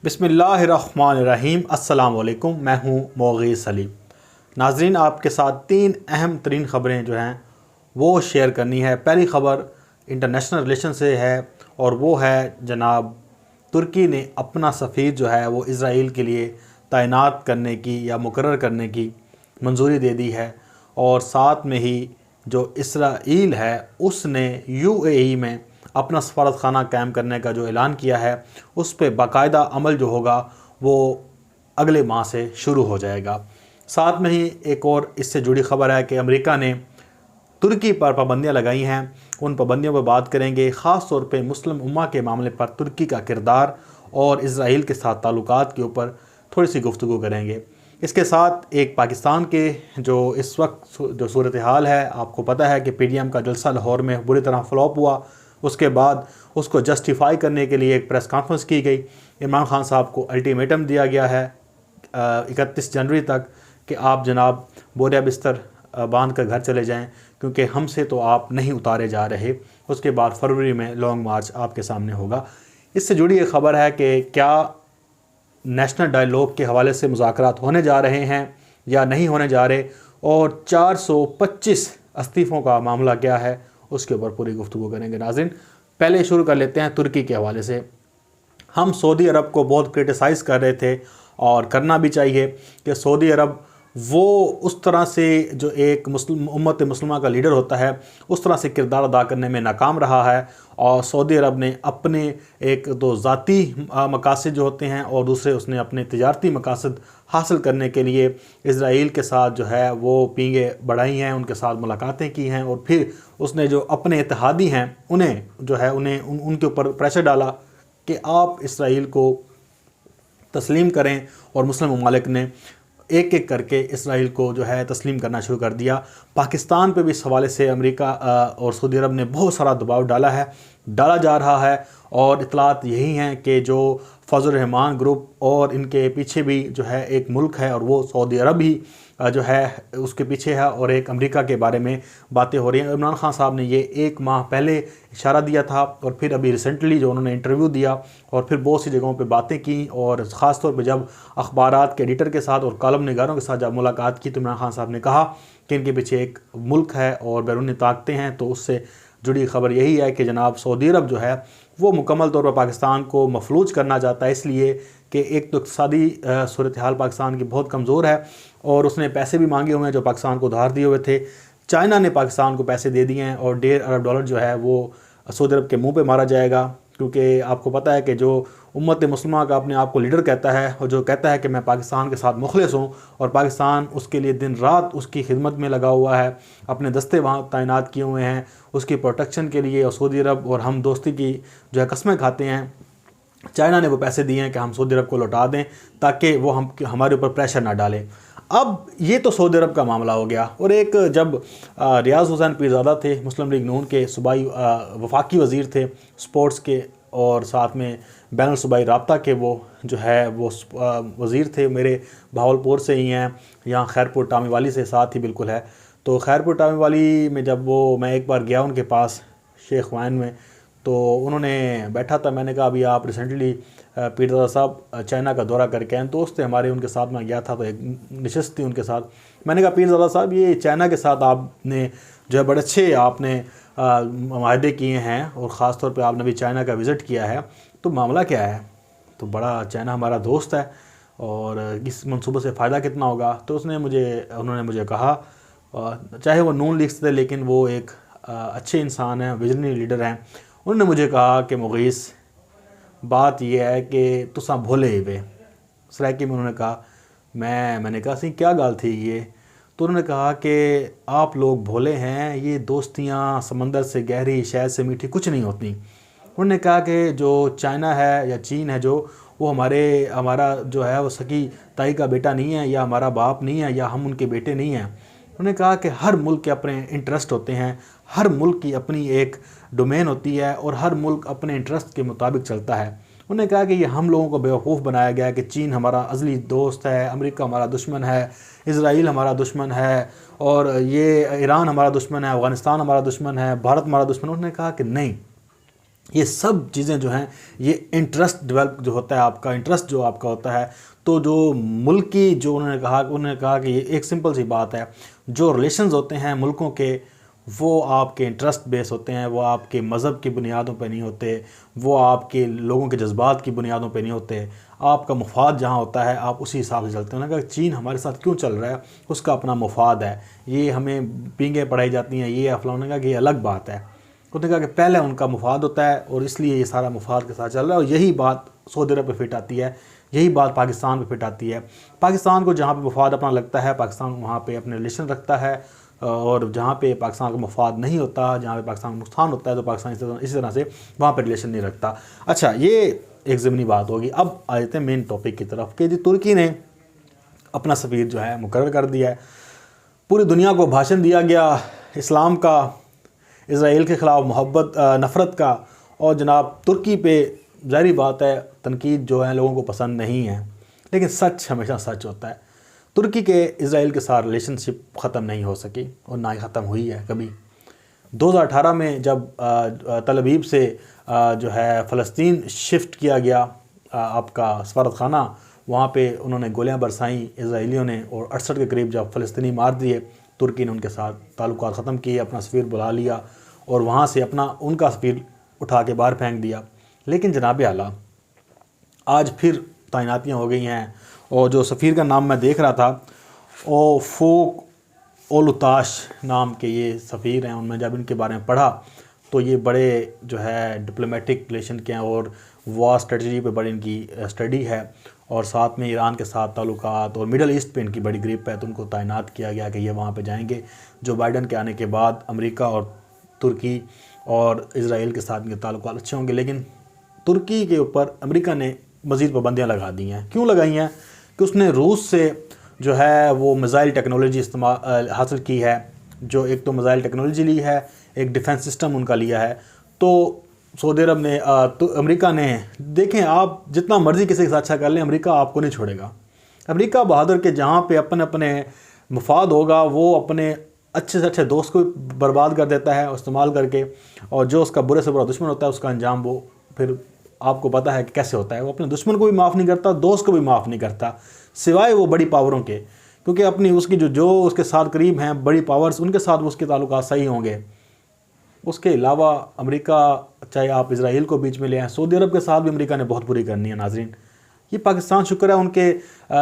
बिस्मिल्लाहिर्रहमानिर्रहीम। अस्सलाम वालेकुम। मैं हूँ मोगीज़ सलीम। नाजरीन, आपके साथ 3 अहम तरीन ख़बरें जो हैं वो शेयर करनी है। पहली ख़बर इंटरनेशनल रिलेशन से है और वो है जनाब तुर्की ने अपना सफ़ीर जो है वो इसराइल के लिए तैनात करने की या मुकर्रर करने की मंजूरी दे दी है। और साथ में ही जो इसराइल है उसने यूएई में अपना सफारत खाना कायम करने का जो ऐलान किया है उस पर बाकायदा अमल जो होगा वो अगले माह से शुरू हो जाएगा। साथ में ही एक और इससे जुड़ी खबर है कि अमेरिका ने तुर्की पर पाबंदियां लगाई हैं। उन पाबंदियों पर बात करेंगे, ख़ास तौर पे मुस्लिम उम्मा के मामले पर तुर्की का किरदार और इसराइल के साथ ताल्लुकात के ऊपर थोड़ी सी गुफ्तगू करेंगे। इसके साथ एक पाकिस्तान के जो इस वक्त जो सूरत हाल है, आपको पता है कि पीडीएम का जलसा लाहौर में बुरी तरह फ्लॉप हुआ। उसके बाद उसको जस्टिफाई करने के लिए एक प्रेस कॉन्फ्रेंस की गई। इमरान खान साहब को अल्टीमेटम दिया गया है 31 जनवरी तक कि आप जनाब बोरिया बिस्तर बांध कर घर चले जाएं, क्योंकि हमसे तो आप नहीं उतारे जा रहे। उसके बाद फरवरी में लॉन्ग मार्च आपके सामने होगा। इससे जुड़ी एक ख़बर है कि क्या नेशनल डायलॉग के हवाले से मुज़ाकरात होने जा रहे हैं या नहीं होने जा रहे, और 425 इस्तीफ़ों का मामला क्या है, उसके ऊपर पूरी गुफ्तगू करेंगे। नाज़रीन, पहले शुरू कर लेते हैं तुर्की के हवाले से। हम सऊदी अरब को बहुत क्रिटिसाइज़ कर रहे थे और करना भी चाहिए कि सऊदी अरब वो उस तरह से जो एक मुस्लिम उम्मत मुस्लिमा का लीडर होता है उस तरह से किरदार अदा करने में नाकाम रहा है। और सऊदी अरब ने अपने एक तो ज़ाती मकासद जो होते हैं और दूसरे उसने अपने तिजारती मकासद हासिल करने के लिए इसराइल के साथ जो है वो पींगे बढ़ाई हैं, उनके साथ मुलाकातें की हैं, और फिर उसने जो अपने इत्तेहादी हैं उन्हें जो है उनके ऊपर प्रेशर डाला कि आप इसराइल को तस्लीम करें। और मुस्लिम ममालिक ने एक एक करके इसराइल को जो है तस्लीम करना शुरू कर दिया। पाकिस्तान पे भी इस हवाले से अमेरिका और सऊदी अरब ने बहुत सारा दबाव डाला जा रहा है। और इतलात यही हैं कि जो फजल रहमान ग्रुप और इनके पीछे भी जो है एक मुल्क है और वो सऊदी अरब ही जो है उसके पीछे है, और एक अमेरिका के बारे में बातें हो रही हैं। इमरान खान साहब ने ये 1 माह पहले इशारा दिया था और फिर अभी रिसेंटली जो उन्होंने इंटरव्यू दिया और फिर बहुत सी जगहों पे बातें की, और ख़ास तौर पे जब अखबारात के एडिटर के साथ और कॉलम निगारों के साथ जब मुलाकात की तो इमरान खान साहब ने कहा कि इनके पीछे एक मुल्क है और बैरूनी ताकतें हैं। तो उससे जुड़ी खबर यही है कि जनाब सऊदी अरब जो है वो मुकम्मल तौर पर पाकिस्तान को मफलूज करना चाहता है, इसलिए कि एक तो इक़्तिसादी सूरत हाल पाकिस्तान की बहुत कमज़ोर है और उसने पैसे भी मांगे हुए हैं जो पाकिस्तान को उधार दिए हुए थे। चाइना ने पाकिस्तान को पैसे दे दिए हैं और $1.5 अरब जो है वो सऊदी अरब के मुंह पे मारा जाएगा, क्योंकि आपको पता है कि जो उम्मत मुस्लिमा का अपने आप को लीडर कहता है और जो कहता है कि मैं पाकिस्तान के साथ मुखलिस हूँ और पाकिस्तान उसके लिए दिन रात उसकी खिदमत में लगा हुआ है, अपने दस्ते वहाँ तैनात किए हुए हैं उसकी प्रोटेक्शन के लिए, और सऊदी अरब और हम दोस्ती की जो है कस्में खाते हैं। चाइना ने वो पैसे दिए हैं कि हम सऊदी अरब को लौटा दें ताकि वो हमारे ऊपर प्रेशर ना डालें। अब ये तो सऊदी अरब का मामला हो गया। और एक जब रियाज हुसैन पीरज़ादा थे, मुस्लिम लीग नून के सूबाई वफाकी वज़ीर थे स्पोर्ट्स के और साथ में बैनुल सूबाई राब्ता के वो जो है वो वज़ीर थे, मेरे भावलपुर से ही हैं, यहाँ खैरपुर टामी वाली से साथ ही बिल्कुल है। तो खैरपुर टामी वाली में जब वो मैं एक बार गया उनके पास शेख वाइन में, तो उन्होंने बैठा था। मैंने कहा अभी आप रिसेंटली पीरज़ादा साहब चाइना का दौरा करके आए, दोस्त थे हमारे, उनके साथ मैं गया था तो एक नशस्त थी उनके साथ। मैंने कहा पीरज़ादा साहब ये चाइना के साथ आपने जो है बड़े अच्छे आपने माहदे किए हैं और ख़ास तौर पे आपने भी चाइना का विज़िट किया है, तो मामला क्या है? तो बड़ा चाइना हमारा दोस्त है और इस मनसूबे से फ़ायदा कितना होगा? तो उन्होंने मुझे कहा, चाहे वो नून लीग से थे लेकिन वो एक अच्छे इंसान हैं, विजनरी लीडर हैं। उन्होंने मुझे कहा कि मुगीस बात यह है कि तुसा भोले वे सराइकी में। उन्होंने कहा मैंने कहा सी क्या गाल थी ये? तो उन्होंने कहा कि आप लोग भोले हैं, ये दोस्तियाँ समंदर से गहरी शहद से मीठी कुछ नहीं होती। उन्होंने कहा कि जो चाइना है या चीन है जो वो हमारा जो है वो सकी ताई का बेटा नहीं है या हमारा बाप नहीं है या हम उनके बेटे नहीं हैं। उन्होंने कहा कि हर मुल्क के अपने इंटरेस्ट होते हैं, हर मुल्क की अपनी एक डोमेन होती है और हर मुल्क अपने इंटरेस्ट के मुताबिक चलता है। उन्होंने कहा कि ये हम लोगों को बेवकूफ़ बनाया गया कि चीन हमारा अज़ली दोस्त है, अमेरिका हमारा दुश्मन है, इसराइल हमारा दुश्मन है, और ये ईरान हमारा दुश्मन है, अफ़गानिस्तान हमारा दुश्मन है, भारत हमारा दुश्मन। उन्होंने कहा कि नहीं, ये सब चीज़ें जो हैं, ये इंटरेस्ट डेवलप जो होता है आपका, इंटरेस्ट जो आपका होता है, तो जो मुल्क की जो उन्होंने कहा कि ये एक सिंपल सी बात है, जो रिलेशंस होते हैं मुल्कों के, वो आपके इंटरेस्ट बेस होते हैं, वो आपके मज़हब की बुनियादों पे नहीं होते, वो आपके लोगों के जज्बात की बुनियादों पे नहीं होते। आपका मुफाद जहाँ होता है आप उसी हिसाब से चलते हैं। उन्होंने कहा चीन हमारे साथ क्यों चल रहा है, उसका अपना मुफाद है, ये हमें पींगें पढ़ाई जाती हैं, ये अफला। उन्होंने कहा कि ये अलग बात है। उन्होंने कहा कि पहले उनका मुफाद होता है और इसलिए ये सारा मुफाद के साथ चल रहा है। और यही बात सऊदी अरब पे फिट आती है, यही बात पाकिस्तान पे फिट आती है। पाकिस्तान को जहाँ पे मुफाद अपना लगता है, पाकिस्तान वहाँ पे अपने रिलेशन रखता है, और जहाँ पे पाकिस्तान का मुफाद नहीं होता, जहाँ पे पाकिस्तान को नुकसान होता है, तो पाकिस्तान इसी तरह से वहाँ पर रिलेशन नहीं रखता। अच्छा, ये एक ज़मीनी बात होगी। अब आ जाते हैं मेन टॉपिक की तरफ कि जी तुर्की ने अपना सफ़ीर जो है मुकर्रर कर दिया है। पूरी दुनिया को भाषण दिया गया इस्लाम का, इसराइल के ख़िलाफ़ मोहब्बत नफ़रत का, और जनाब तुर्की पे ज़ाहिर बात है तनकीद जो है लोगों को पसंद नहीं है, लेकिन सच हमेशा सच होता है। तुर्की के इसराइल के साथ रिलेशनशिप ख़त्म नहीं हो सकी और ना ही ख़त्म हुई है कभी। 2018 में जब तल अवीव से जो है फ़लस्तीन शिफ्ट किया गया आपका सफारतखाना, वहाँ पे उन्होंने गोलियां बरसाईं इसराइलियों ने, और 68 के करीब जब फ़लस्तीनी मार दिए, तुर्की ने उनके साथ ताल्लुकात ख़त्म किए, अपना सफ़ीर बुला लिया और वहाँ से उनका सफ़ीर उठा के बाहर फेंक दिया। लेकिन जनाब आला आज फिर तैनातियाँ हो गई हैं, और जो सफ़ीर का नाम मैं देख रहा था, ओ फोक ओलुताश नाम के ये सफ़ीर हैं। उनमें जब इनके बारे में पढ़ा तो ये बड़े जो है डिप्लोमेटिक रिलेशन के हैं, और वॉर स्ट्रेटजी पे बड़ी इनकी स्टडी है, और साथ में ईरान के साथ ताल्लुकात और मिडल ईस्ट पे इनकी बड़ी ग्रिप है। तो उनको तैनात किया गया कि ये वहाँ पे जाएंगे। जो बाइडन के आने के बाद अमेरिका और तुर्की और इसराइल के साथ इनके ताल्लुकात अच्छे होंगे, लेकिन तुर्की के ऊपर अमेरिका ने मज़ीद पाबंदियाँ लगा दी हैं। क्यों लगाई हैं? कि उसने रूस से जो है वो मिज़ाइल टेक्नोलॉजी इस्तेमाल हासिल की है, जो एक तो मिज़ाइल टेक्नोलॉजी ली है, एक डिफेंस सिस्टम उनका लिया है। तो सऊदी अरब ने तो अमेरिका ने, देखें आप जितना मर्ज़ी किसी के साथ अच्छा कर लें, अमेरिका आपको नहीं छोड़ेगा। अमेरिका बहादुर के जहाँ पे अपने अपने मफाद होगा, वो अपने अच्छे से अच्छे दोस्त को बर्बाद कर देता है इस्तेमाल करके, और जो उसका बुरे से बुरा दुश्मन होता है उसका अंजाम वो फिर आपको पता है कि कैसे होता है। वो अपने दुश्मन को भी माफ़ नहीं करता, दोस्त को भी माफ़ नहीं करता, सिवाय वो बड़ी पावरों के, क्योंकि अपनी उसकी जो उसके साथ करीब हैं बड़ी पावर्स, उनके साथ उसके ताल्लुकात सही होंगे। उसके अलावा अमेरिका, चाहे आप इसराइल को बीच में ले आएँ, सऊदी अरब के साथ भी अमेरिका ने बहुत बुरी करनी है। नाजरीन, ये पाकिस्तान शुक्र है उनके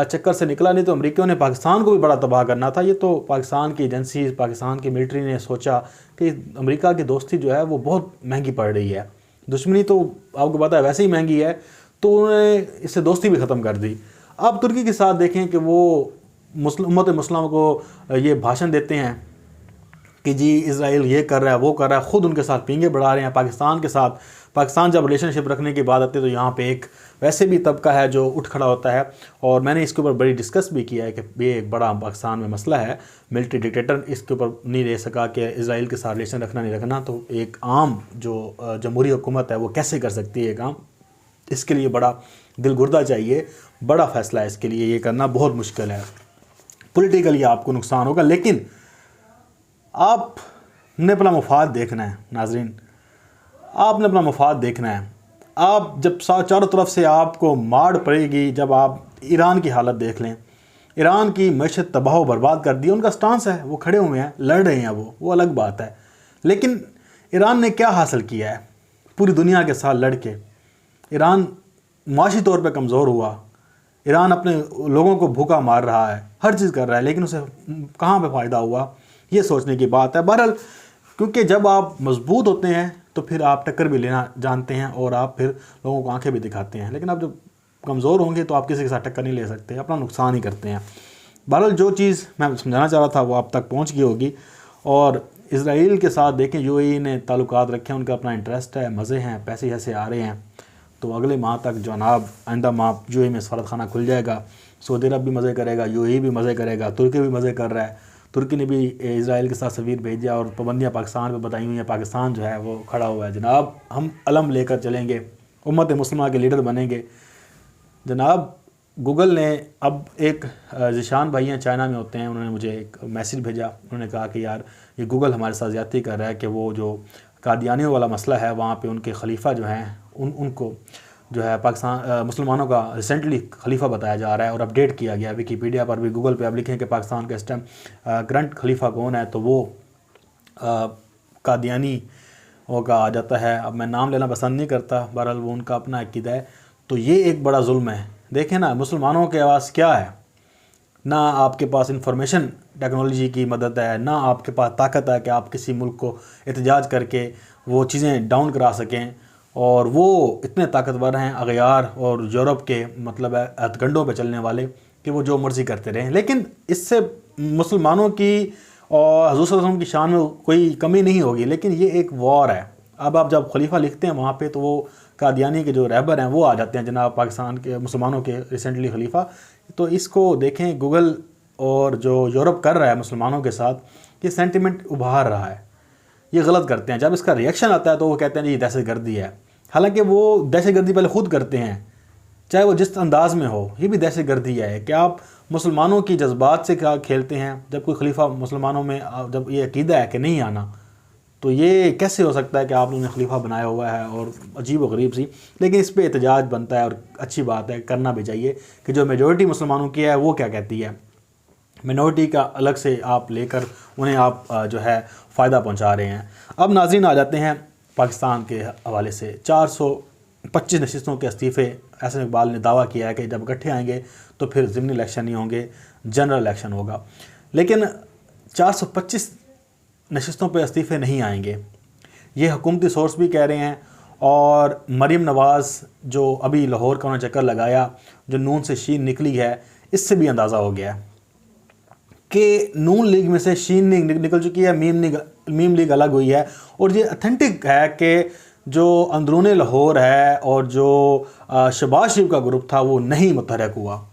चक्कर से निकला, नहीं तो अमेरिका ने पाकिस्तान को भी बड़ा तबाह करना था। ये तो पाकिस्तान की एजेंसी, पाकिस्तान की मिलिट्री ने सोचा कि अमेरिका की दोस्ती जो है वो बहुत महंगी पड़ रही है, दुश्मनी तो आपको पता है वैसे ही महंगी है, तो उन्होंने इससे दोस्ती भी ख़त्म कर दी। अब तुर्की के साथ देखें कि वो उम्मत मुस्लिम को ये भाषण देते हैं कि जी इसराइल ये कर रहा है, वो कर रहा है, ख़ुद उनके साथ पींगे बढ़ा रहे हैं पाकिस्तान के साथ। पाकिस्तान जब रिलेशनशिप रखने की बात आती है तो यहाँ पे एक वैसे भी तबका है जो उठ खड़ा होता है, और मैंने इसके ऊपर बड़ी डिस्कस भी किया है कि ये एक बड़ा पाकिस्तान में मसला है। मिलिट्री डिक्टेटर इसके ऊपर नहीं रह सका कि इसराइल के साथ रिलेशन रखना नहीं रखना, तो एक आम जो जमहूरी हुकूमत है वो कैसे कर सकती है ये काम। इसके लिए बड़ा दिलगुर्दा चाहिए, बड़ा फ़ैसला है, इसके लिए ये करना बहुत मुश्किल है। पॉलिटिकली आपको नुकसान होगा, लेकिन आपने अपना मुफाद देखना है। नाजरीन, आपने अपना मुफाद देखना है। आप जब चारों तरफ से आपको मार पड़ेगी, जब आप ईरान की हालत देख लें, ईरान की मैशत तबाह बर्बाद कर दी, उनका स्टांस है, वो खड़े हुए हैं, लड़ रहे हैं, वो अलग बात है। लेकिन ईरान ने क्या हासिल किया है पूरी दुनिया के साथ लड़ के? ईरान माशी तौर पे कमज़ोर हुआ, ईरान अपने लोगों को भूखा मार रहा है, हर चीज़ कर रहा है, लेकिन उसे कहाँ पे फ़ायदा हुआ, ये सोचने की बात है। बहरहाल, क्योंकि जब आप मजबूत होते हैं तो फिर आप टक्कर भी लेना जानते हैं, और आप फिर लोगों को आंखें भी दिखाते हैं, लेकिन आप जब कमज़ोर होंगे तो आप किसी के साथ टक्कर नहीं ले सकते, अपना नुकसान ही करते हैं। बहरहाल, जो चीज़ मैं समझाना चाह रहा था वो आप तक पहुँच गई होगी। और इसराइल के साथ देखें, यूएई ने ताल्लुकात रखे हैं, उनका अपना इंटरेस्ट है, मज़े हैं, पैसे ऐसे आ रहे हैं। तो अगले माह तक जनाब आइंदा माह यूएई में सफारतखाना खुल जाएगा, सऊदी अरब भी मज़े करेगा, यूएई भी मज़े करेगा, तुर्की भी मज़े कर रहा है। तुर्की ने भी इसराइल के साथ सफ़ीर भेजा, और पाबंदियाँ पाकिस्तान पे बताई हुई हैं। पाकिस्तान जो है वो खड़ा हुआ है, जनाब हम अलम लेकर चलेंगे, उम्मत मुस्लिमा के लीडर बनेंगे। जनाब गूगल ने अब एक ज़ीशान भाई हैं, चाइना में होते हैं, उन्होंने मुझे एक मैसेज भेजा। उन्होंने कहा कि यार ये गूगल हमारे साथ ज़्यादती कर रहा है कि वो जो कादियानियों वाला मसला है, वहाँ पे उनके खलीफा जो हैं उनको जो है पाकिस्तान मुसलमानों का रिसेंटली खलीफा बताया जा रहा है और अपडेट किया गया। विकीपीडिया पर भी, गूगल पे आप लिखें कि पाकिस्तान का इस टाइम करंट खलीफा कौन है, तो वो कादियानी का आ जाता है। अब मैं नाम लेना पसंद नहीं करता, बहरहाल वो उनका अपना अकीदा है। तो ये एक बड़ा जुल्म है। देखें ना, मुसलमानों के पास क्या है, ना आपके पास इंफॉर्मेशन टेक्नोलॉजी की मदद है, ना आपके पास ताकत है कि आप किसी मुल्क को एहतजाज करके वो चीज़ें डाउन करा सकें। और वो इतने ताकतवर हैं अगयार और यूरोप के मतलब है हथकंडों पे चलने वाले कि वो जो मर्ज़ी करते रहें। लेकिन इससे मुसलमानों की और हज़ूर सल्लल्लाहु अलैहि वसल्लम की शान में कोई कमी नहीं होगी। लेकिन ये एक वॉर है। अब आप जब खलीफा लिखते हैं वहाँ पे, तो वो कादियानी के जो रहबर हैं वो आ जाते हैं, जनाब पाकिस्तान के मुसलमानों के रिसेंटली खलीफा। तो इसको देखें, गूगल और जो यूरोप कर रहा है मुसलमानों के साथ, ये सेंटिमेंट उभार रहा है। ये गलत करते हैं। जब इसका रिएक्शन आता है तो वो कहते हैं जी दहशतगर्दी है, हालांकि वो दहशतगर्दी पहले खुद करते हैं, चाहे वो जिस अंदाज में हो। ये भी दहशतगर्दी है कि आप मुसलमानों की जज्बात से क्या खेलते हैं। जब कोई खलीफा मुसलमानों में जब ये अकीदा है कि नहीं आना, तो ये कैसे हो सकता है कि आप लोगों ने खलीफा बनाया हुआ है, और अजीब व गरीब सी। लेकिन इस पर एहतजाज बनता है और अच्छी बात है, करना भी चाहिए कि जो मेजॉरिटी मुसलमानों की है वो क्या कहती है। मिनॉरिटी का अलग से आप लेकर उन्हें आप जो है फ़ायदा पहुंचा रहे हैं। अब नाज़रीन आ जाते हैं पाकिस्तान के हवाले से 425 नशिस्तों के इस्तीफ़े। एहसन इकबाल ने दावा किया है कि जब इकट्ठे आएंगे तो फिर ज़िमनी इलेक्शन नहीं होंगे, जनरल इलेक्शन होगा। लेकिन 425 नशिस्तों पर इस्तीफ़े नहीं आएंगे, ये हुकूमती सोर्स भी कह रहे हैं। और मरीम नवाज़ जो अभी लाहौर का उन्होंने चक्कर लगाया, जो नून से शीन निकली है, इससे भी अंदाज़ा हो गया है कि नून लीग में से शीन निकल चुकी है, मीम लीग अलग हुई है। और ये अथेंटिक है कि जो अंदरूनी लाहौर है और जो शहबाज शरीफ का ग्रुप था वो नहीं मुतहरक हुआ।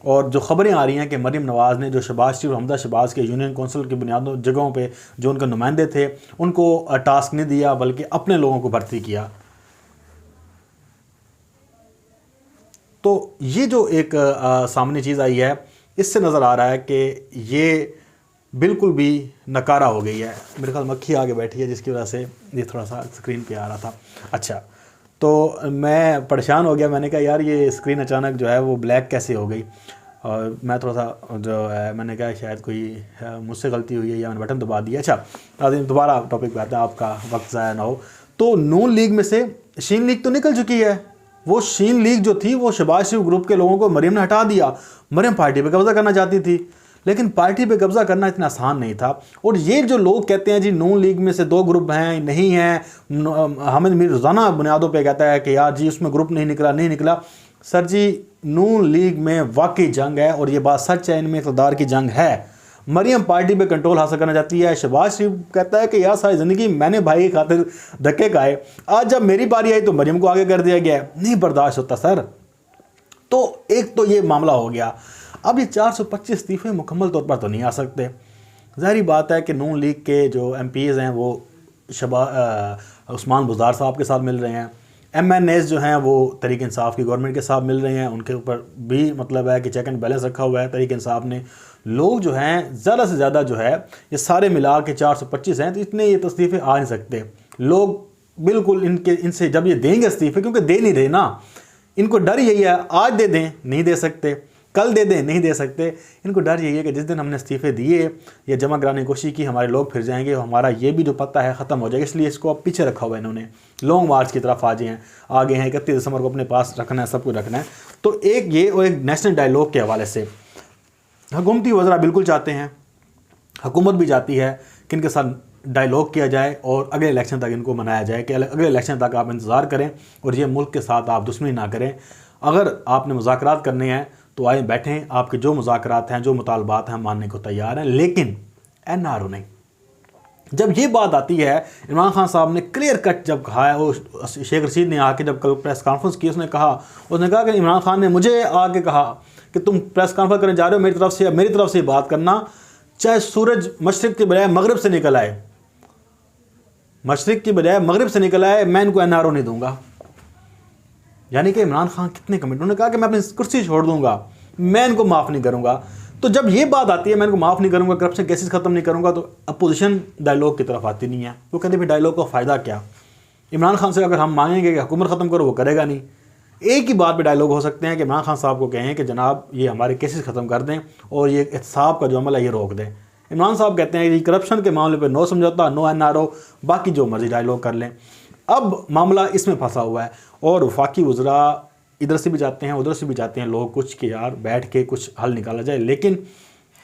और जो ख़बरें आ रही हैं कि मरीम नवाज़ ने जो शहबाज शरीफ, हमदा शहबाज के यूनियन कौंसिल की बुनियादों जगहों पे जो उनके नुमाइंदे थे उनको टास्क नहीं दिया, बल्कि अपने लोगों को भर्ती किया। तो ये जो एक सामने चीज़ आई है, इससे नज़र आ रहा है कि ये बिल्कुल भी नकारा हो गई है। मेरे ख्याल मक्खी आगे बैठी है जिसकी वजह से ये थोड़ा सा स्क्रीन पे आ रहा था। अच्छा, तो मैं परेशान हो गया, मैंने कहा यार ये स्क्रीन अचानक जो है वो ब्लैक कैसे हो गई। और मैं थोड़ा सा जो है मैंने कहा शायद कोई मुझसे गलती हुई है या मैंने बटन दबा दिया। अच्छा, दोबारा टॉपिक पे आते हैं, आपका वक्त ज़ाया ना हो। तो नून लीग में से शीन लीग तो निकल चुकी है। वो शीन लीग जो थी वो शहबाज शरीफ ग्रुप के लोगों को मरीम ने हटा दिया। मरीम पार्टी पे कब्जा करना चाहती थी, लेकिन पार्टी पे कब्जा करना इतना आसान नहीं था। और ये जो लोग कहते हैं जी नून लीग में से 2 ग्रुप हैं, नहीं हैं, हामिद मीर रोज़ाना बुनियादों पे कहता है कि यार जी उसमें ग्रुप नहीं निकला। सर जी, नून लीग में वाकई जंग है और ये बात सच है, इनमें इक़्तिदार की जंग है। मरियम पार्टी पे कंट्रोल हासिल करना चाहती है। शहबाज शरीफ कहता है कि यार सारी ज़िंदगी मैंने भाई की खातिर धक्के खाए, आज जब मेरी बारी आई तो मरियम को आगे कर दिया गया। नहीं बर्दाश्त होता सर। तो एक तो ये मामला हो गया। अब ये 425 इस्तीफ़े मुकम्मल तौर पर तो नहीं आ सकते। ज़ाहिर बात है कि नून लीग के जो MPs हैं वो उस्मान बुज़दार साहब के साथ मिल रहे हैं। MNAs जो हैं वो तहरीक इंसाफ की गवर्नमेंट के साथ मिल रहे हैं, उनके ऊपर भी मतलब है कि चेक एंड बैलेंस रखा हुआ है तहरीक इंसाफ ने। लोग जो हैं ज़्यादा से ज़्यादा जो है ये सारे मिला के 425 हैं, तो इतने ये इस्तीफ़े आ नहीं सकते। लोग बिल्कुल इनसे जब ये देंगे इस्तीफ़े, क्योंकि दे नहीं रहे ना, इनको डर यही है आज दे दें नहीं दे सकते, कल दे दें नहीं दे सकते। इनको डर यही है कि जिस दिन हमने इस्तीफ़े दिए या जमा कराने की कोशिश की, हमारे लोग फिर जाएंगे, हमारा ये भी जो पता है ख़त्म हो जाएगा। इसलिए इसको अब पीछे रखा हुआ है इन्होंने, लॉन्ग मार्च की तरफ आगे हैं 31 दिसंबर को अपने पास रखना है, सब कुछ रखना है। तो एक ये और एक नेशनल डायलॉग के हवाले से हुकूमती वज़रा बिल्कुल चाहते हैं, हुकूमत भी चाहती है कि इनके साथ डायलॉग किया जाए और अगले इलेक्शन तक इनको मनाया जाए कि अगले इलेक्शन तक आप इंतज़ार करें और ये मुल्क के साथ आप दुश्मनी ना करें। अगर आपने मुज़ाकरात करने हैं तो आए बैठें, आपके जो मुज़ाकरात हैं, जो मुतालबात हैं, हम मानने को तैयार हैं, लेकिन NRO नहीं। जब ये बात आती है, इमरान खान साहब ने क्लियर कट जब कहा है, वो शेख रशीद ने आके जब कल प्रेस कॉन्फ्रेंस की उसने कहा कि इमरान खान ने मुझे आके कहा कि तुम प्रेस कॉन्फ्रेंस करने जा रहे हो, मेरी तरफ से बात करना, चाहे सूरज मशरिक़ के बजाय मगरिब से निकल आए, मशरिक़ की बजाय मगरिब से निकल आए, मैं इनको NRO नहीं दूंगा। यानी कि इमरान खान कितने कमिट, उन्होंने कहा कि मैं अपनी कुर्सी छोड़ दूंगा, मैं इनको माफ़ नहीं करूंगा। तो जब ये बात आती है मैं इनको माफ़ नहीं करूँगा, करप्शन केसेस ख़त्म नहीं करूँगा, तो अपोजिशन डायलॉग की तरफ आती नहीं है। वो कहते फिर डायलॉग का फ़ायदा क्या। इमरान खान से अगर हम मांगेंगे कि हुकूमत ख़त्म करो, वो करेगा नहीं। एक ही बात पे डायलॉग हो सकते हैं कि इमरान खान साहब को कहें कि जनाब ये हमारे केसेस ख़त्म कर दें और ये एहतसाब का जो अमल है ये रोक दें। इमरान साहब कहते हैं कि करप्शन के मामले पे नो समझौता, नो NRO, बाकी जो मर्जी डायलॉग कर लें। अब मामला इसमें फंसा हुआ है और वफाकी वज़रा इधर से भी जाते हैं उधर से भी जाते हैं लोग कुछ कि यार बैठ के कुछ हल निकाला जाए, लेकिन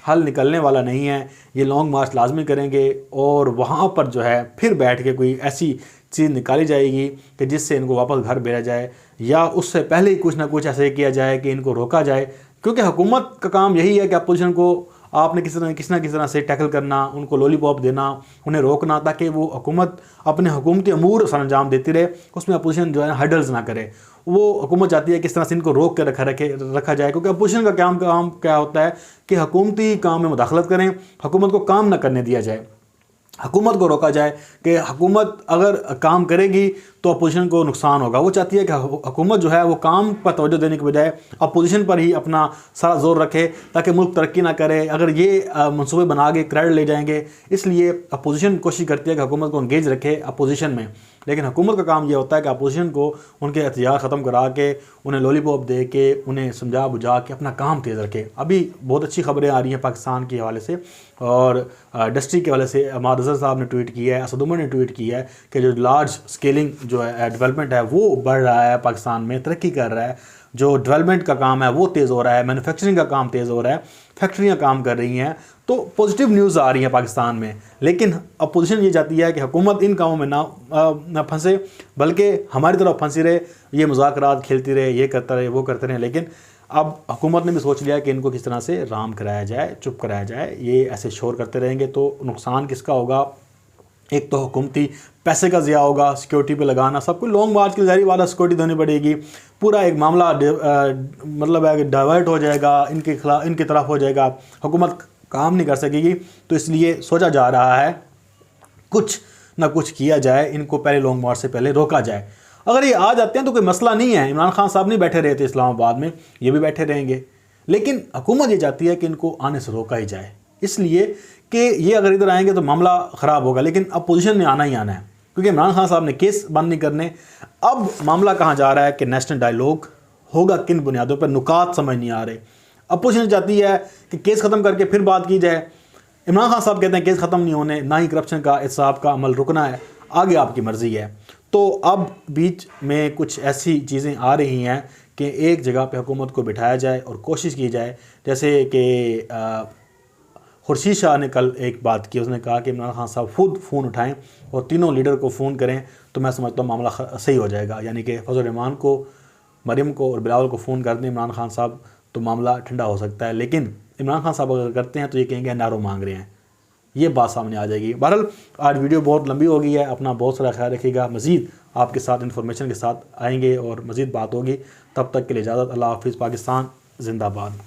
हल निकलने वाला नहीं है। ये लॉन्ग मार्च लाजमी करेंगे और वहाँ पर जो है फिर बैठ के कोई ऐसी चीज़ निकाली जाएगी कि जिससे इनको वापस घर भेजा जाए, या उससे पहले ही कुछ ना कुछ ऐसे किया जाए कि इनको रोका जाए। क्योंकि हुकूमत का काम यही है कि अपोजिशन को आपने किसी ना किसी तरह से टैकल करना, उनको लॉलीपॉप देना, उन्हें रोकना, ताकि वो हुकूमत अपने हुकूमती अमूर सर अंजाम देती रहे, उसमें अपोजिशन जो है हर्डल्स ना करे। वो हुकूमत चाहती है किस तरह से इनको रोक के रखा जाए, क्योंकि अपोजिशन का काम क्या होता है कि हुकूमती काम में मुदाखलत करें, हुकूमत को काम ना करने दिया जाए, हुकूमत को रोका जाए कि हुकूमत अगर काम करेगी तो अपोजिशन को नुकसान होगा। वो चाहती है कि हुकूमत जो है वो काम पर तवज्जो देने के बजाय अपोजिशन पर ही अपना सारा जोर रखे ताकि मुल्क तरक्की ना करे। अगर ये मंसूबे बना के क्रेडिट ले जाएंगे, इसलिए अपोजिशन कोशिश करती है कि हुकूमत को इंगेज रखे अपोजिशन में। लेकिन हुकूमत का काम ये होता है कि अपोजिशन को उनके एहतियार ख़त्म करा के, उन्हें लॉलीपॉप दे के, उन्हें समझा बुझा के अपना काम तेज़ रखे। अभी बहुत अच्छी खबरें आ रही हैं पाकिस्तान के हवाले से, और इंडस्ट्री के हवाले से अहमद अजहर साहब ने ट्वीट किया है, असद उमर ने ट्वीट किया है कि जो लार्ज स्केलिंग जो है डेवलपमेंट है वो बढ़ रहा है, पाकिस्तान में तरक्की कर रहा है। जो डेवलपमेंट का काम है वो तेज़ हो रहा है, मैन्युफैक्चरिंग का काम तेज़ हो रहा है, फैक्ट्रियाँ काम कर रही हैं, तो पॉजिटिव न्यूज़ आ रही है पाकिस्तान में। लेकिन अपोजिशन ये चाहती है कि हुकूमत इन कामों में ना फंसे, बल्कि हमारी तरफ फंसी रहे, ये मुज़ाकरात खेलती रहे, ये करता रहे, वो करते रहे। लेकिन अब हुकूमत ने भी सोच लिया कि इनको किस तरह से राम कराया जाए, चुप कराया जाए। ये ऐसे शोर करते रहेंगे तो नुकसान किसका होगा। एक तो हुकूमती पैसे का ज़िया होगा, सिक्योरिटी पे लगाना, सब कुछ लॉन्ग मार्च की ज़ाहिर बात है सिक्योरिटी देनी पड़ेगी, पूरा एक मामला मतलब है कि डाइवर्ट हो जाएगा, इनकी तरफ हो जाएगा, हुकूमत काम नहीं कर सकेगी। तो इसलिए सोचा जा रहा है कुछ ना कुछ किया जाए, इनको पहले लॉन्ग मार्च से पहले रोका जाए। अगर ये आ जाते हैं तो कोई मसला नहीं है। इमरान खान साहब नहीं बैठे रहे थे इस्लामाबाद में, ये भी बैठे रहेंगे, लेकिन हुकूमत ये चाहती है कि इनको आने से रोका ही जाए, इसलिए कि ये अगर इधर आएंगे तो मामला ख़राब होगा। लेकिन अपोजिशन ने आना ही आना है, क्योंकि इमरान खान साहब ने केस बंद नहीं करने। अब मामला कहाँ जा रहा है कि नेशनल डायलॉग होगा किन बुनियादों पर, नुकात समझ नहीं आ रहे। अपोजिशन चाहती है कि केस ख़त्म करके फिर बात की जाए। इमरान खान साहब कहते हैं केस ख़त्म नहीं होने, ना ही करप्शन का एहतसाब का अमल रुकना है, आगे आपकी मर्ज़ी है। तो अब बीच में कुछ ऐसी चीज़ें आ रही हैं कि एक जगह पे हुकूमत को बिठाया जाए और कोशिश की जाए, जैसे कि खुर्शीद शाह ने कल एक बात की, उसने कहा कि इमरान खान साहब खुद फ़ोन उठाएं और तीनों लीडर को फ़ोन करें, तो मैं समझता हूँ मामला सही हो जाएगा। यानी कि फजल रहमान को, मरियम को और बिलावल को फ़ोन कर दें इमरान खान साहब, तो मामला ठंडा हो सकता है। लेकिन इमरान खान साहब अगर करते हैं तो ये कहेंगे NRO मांग रहे हैं, ये बात सामने आ जाएगी। बहरहाल आज वीडियो बहुत लंबी हो गई है, अपना बहुत सारा ख्याल रखिएगा। मज़ीद आपके साथ इन्फॉर्मेशन के साथ आएंगे और मज़ीद बात होगी। तब तक के लिए इजाज़त, अल्लाह हाफ़िज़। पाकिस्तान जिंदाबाद।